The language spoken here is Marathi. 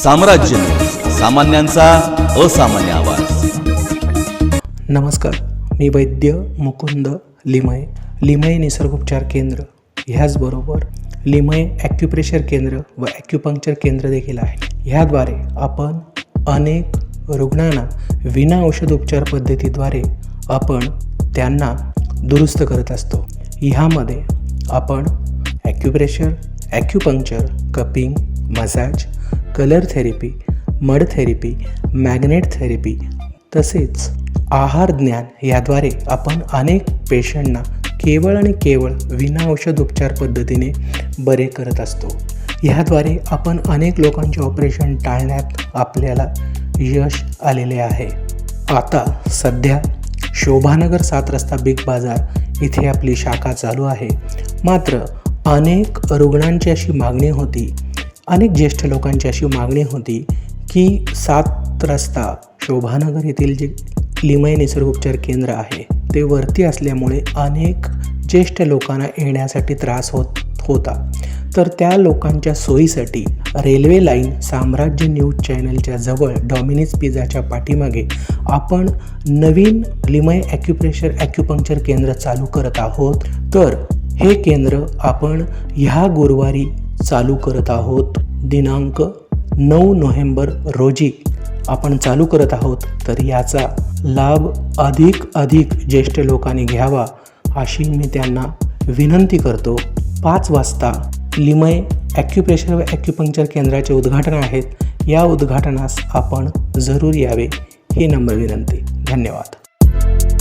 साम्राज्य, सामान्यांचा असामान्य आवाज। नमस्कार, मी वैद्य मुकुंद लिमये, लिमये निसर्गोपचार केंद्र, ह्याचबरोबर लिमये ॲक्युप्रेशर केंद्र व ॲक्युपंक्चर केंद्र देखील आहे। ह्याद्वारे आपण अनेक रुग्णांना विना औषधोपचार पद्धतीद्वारे आपण त्यांना दुरुस्त करत असतो। ह्यामध्ये आपण acupressure, acupuncture, cupping, massage, colour therapy, mud therapy, magnet therapy तसेच आहार ज्ञान याद्वारे आपण अनेक पेशंटना केवळ आणि केवळ विना औषध उपचार पद्धतीने बरे करत असतो। ह्याद्वारे आपण अनेक लोकांचे ऑपरेशन टाळण्यात आपल्याला यश आलेले आहे। आता सध्या शोभानगर 7 रस्ता बिग बाजार इथे आपली शाखा चालू आहे। मात्र अनेक रुग्णांची अशी मागणी होती, अनेक ज्येष्ठ लोकांची अशी मागणी होती की 7 रस्ता शोभानगर येथील जे लिमये निसर्गोपचार केंद्र आहे ते वरती असल्यामुळे अनेक ज्येष्ठ लोकांना येण्यासाठी त्रास होता। तर त्या लोकांच्या सोयीसाठी रेल्वे लाईन साम्राज्य न्यूज चॅनलच्या जवळ डॉमिनोज पिझ्झाच्या पाठीमागे आपण नवीन लिमये ॲक्युप्रेशर ॲक्युपंक्चर केंद्र चालू करत आहोत। तर हे केंद्र आपण ह्या गुरुवारी चालू करत आहोत। दिनांक 9 नोव्हेंबर रोजी आपण चालू करत आहोत। तर याचा लाभ अधिक ज्येष्ठ लोकांनी घ्यावा अशी मी त्यांना विनंती करतो। 5 वाजता लिमये ॲक्युप्रेशर व ॲक्युपंक्चर केंद्राचे उद्घाटन आहेत। या उद्घाटनास आपण जरूर यावे ही नम्र विनंती। धन्यवाद।